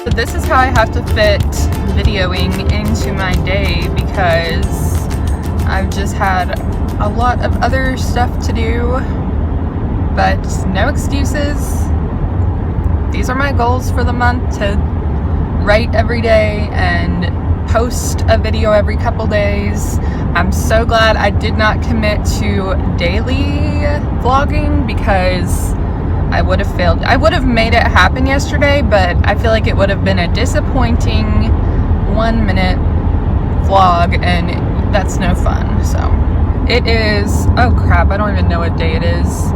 So this is how I have to fit videoing into my day because I've just had a lot of other stuff to do, but no excuses. These are my goals for the month: to write every day and post a video every couple days. I'm so glad I did not commit to daily vlogging because I would have failed. I would have made it happen yesterday, but I feel like it would have been a disappointing 1-minute vlog, and that's no fun. So it is, oh crap, I don't even know what day it is.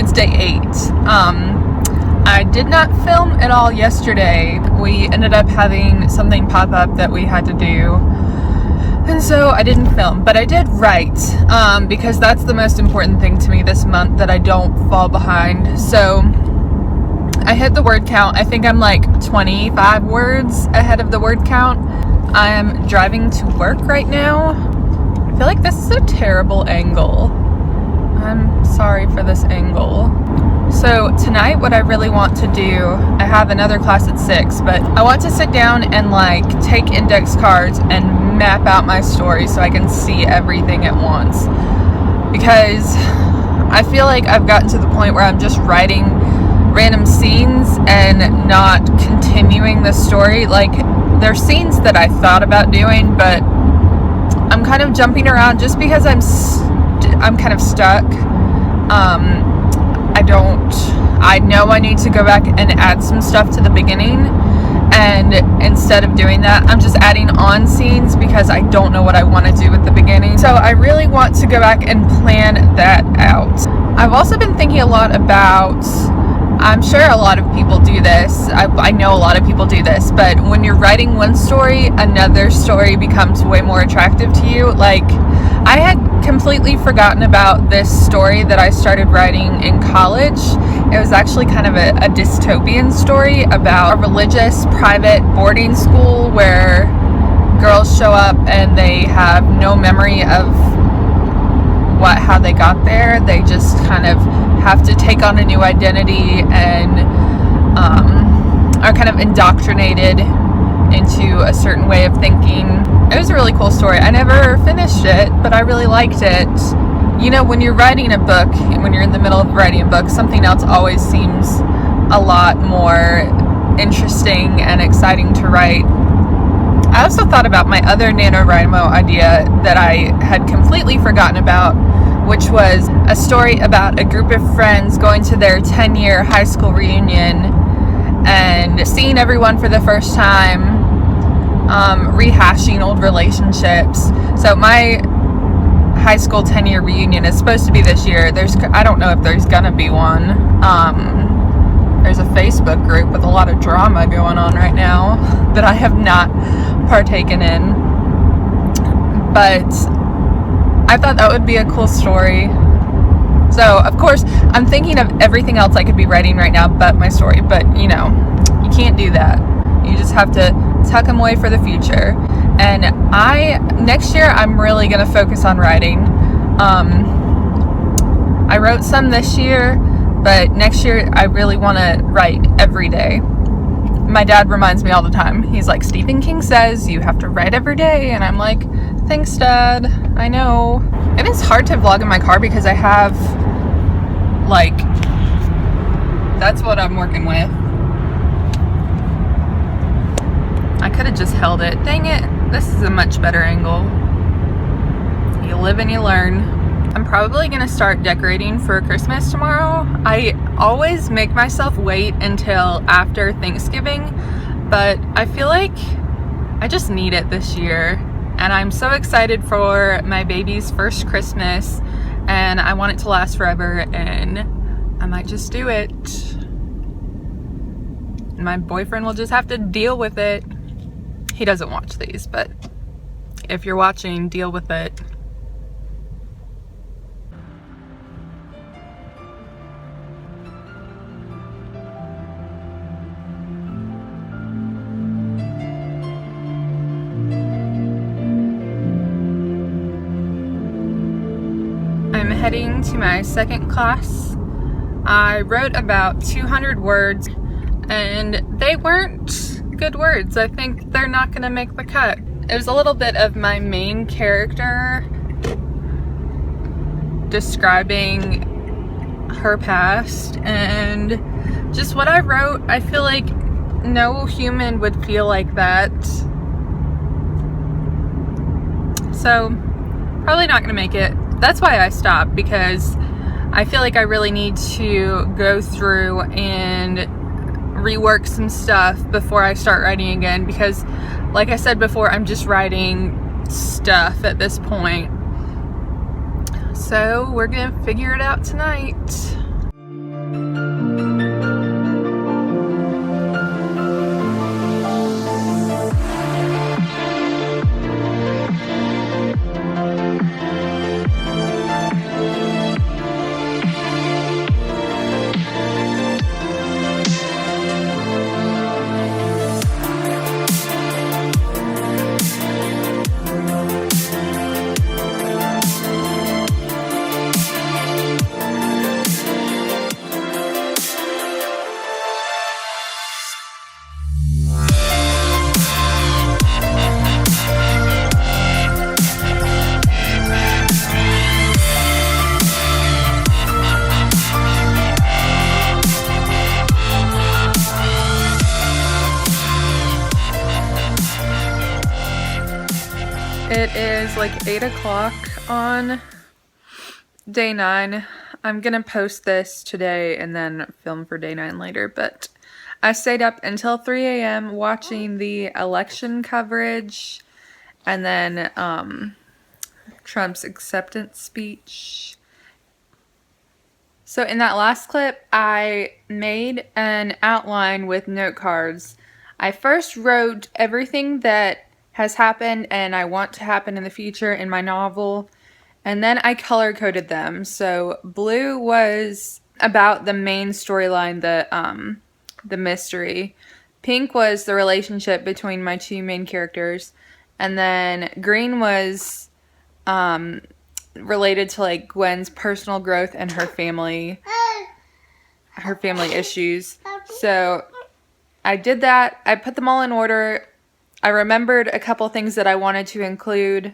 It's day 8. I did not film at all yesterday. We ended up having something pop up that we had to do, and so I didn't film, but I did write, because that's the most important thing to me this month, that I don't fall behind. So I hit the word count. I think I'm like 25 words ahead of the word count. I am driving to work right now. I feel like this is a terrible angle. I'm sorry for this angle. So tonight, what I really want to do, I have another class at 6, but I want to sit down and like take index cards and map out my story so I can see everything at once. Because I feel like I've gotten to the point where I'm just writing random scenes and not continuing the story. Like, there's scenes that I thought about doing, but I'm kind of jumping around just because I'm kind of stuck. I know I need to go back and add some stuff to the beginning, and instead of doing that, I'm just adding on scenes because I don't know what I want to do at the beginning. So I really want to go back and plan that out. I've also been thinking a lot about, I'm sure a lot of people do this, I know a lot of people do this, but when you're writing one story, another story becomes way more attractive to you. Like, I had completely forgotten about this story that I started writing in college. It was actually kind of a dystopian story about a religious private boarding school where girls show up and they have no memory of how they got there. They just kind of have to take on a new identity and are kind of indoctrinated into a certain way of thinking. It was a really cool story. I never finished it, but I really liked it. You know, when you're writing a book, when you're in the middle of writing a book, something else always seems a lot more interesting and exciting to write. I also thought about my other NaNoWriMo idea that I had completely forgotten about, which was a story about a group of friends going to their 10-year high school reunion and seeing everyone for the first time, rehashing old relationships. So my high school 10-year reunion is supposed to be this year. I don't know if there's gonna be one. There's a Facebook group with a lot of drama going on right now that I have not partaken in, but I thought that would be a cool story. So of course I'm thinking of everything else I could be writing right now but my story, but you know, you can't do that. You just have to tuck them away for the future. And next year I'm really gonna focus on writing. I wrote some this year, but next year I really want to write every day. My dad reminds me all the time. He's like, Stephen King says you have to write every day, and I'm like, thanks, Dad. I know. It is hard to vlog in my car because I have, like, that's what I'm working with. I could have just held it. Dang it. This is a much better angle. You live and you learn. I'm probably going to start decorating for Christmas tomorrow. I always make myself wait until after Thanksgiving, but I feel like I just need it this year. And I'm so excited for my baby's first Christmas, and I want it to last forever, and I might just do it. My boyfriend will just have to deal with it. He doesn't watch these, but if you're watching, deal with it. I'm heading to my second class. I wrote about 200 words. and they weren't good words. I think they're not gonna make the cut. It was a little bit of my main character describing her past, and just what I wrote, I feel like no human would feel like that. So probably not gonna make it. That's why I stopped, because I feel like I really need to go through and rework some stuff before I start writing again, because like I said before, I'm just writing stuff at this point. So we're gonna figure it out tonight. It is like 8 o'clock on day 9. I'm gonna post this today and then film for day 9 later, but I stayed up until 3 a.m. watching the election coverage and then Trump's acceptance speech. So in that last clip, I made an outline with note cards. I first wrote everything that has happened and I want to happen in the future in my novel, and then I color coded them. So blue was about the main storyline, the mystery. Pink was the relationship between my two main characters, and then green was related to like Gwen's personal growth and her family issues. So I did that. I put them all in order. I remembered a couple things that I wanted to include.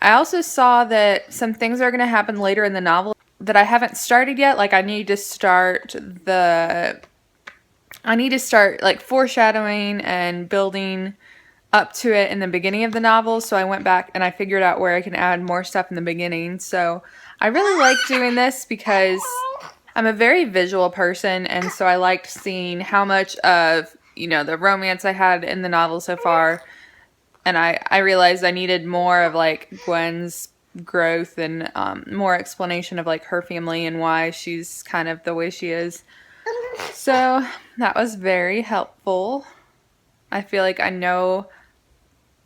I also saw that some things are going to happen later in the novel that I haven't started yet. Like I need to start like foreshadowing and building up to it in the beginning of the novel. So I went back and I figured out where I can add more stuff in the beginning. So I really like doing this because I'm a very visual person, and so I liked seeing how much of, you know, the romance I had in the novel so far, and I realized I needed more of like Gwen's growth and more explanation of like her family and why she's kind of the way she is. So that was very helpful. I feel like I know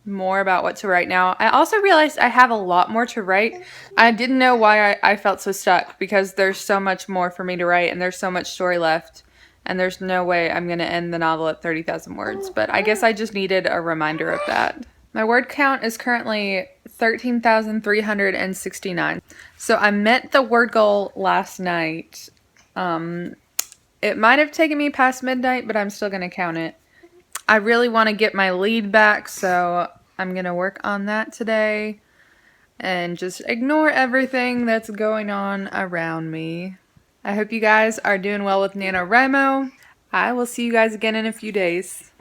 more about what to write now. I also realized I have a lot more to write. I didn't know why I felt so stuck, because there's so much more for me to write and there's so much story left. And there's no way I'm going to end the novel at 30,000 words. But I guess I just needed a reminder of that. My word count is currently 13,369. So I met the word goal last night. It might have taken me past midnight, but I'm still going to count it. I really want to get my lead back, so I'm going to work on that today. And just ignore everything that's going on around me. I hope you guys are doing well with NaNoWriMo. I will see you guys again in a few days.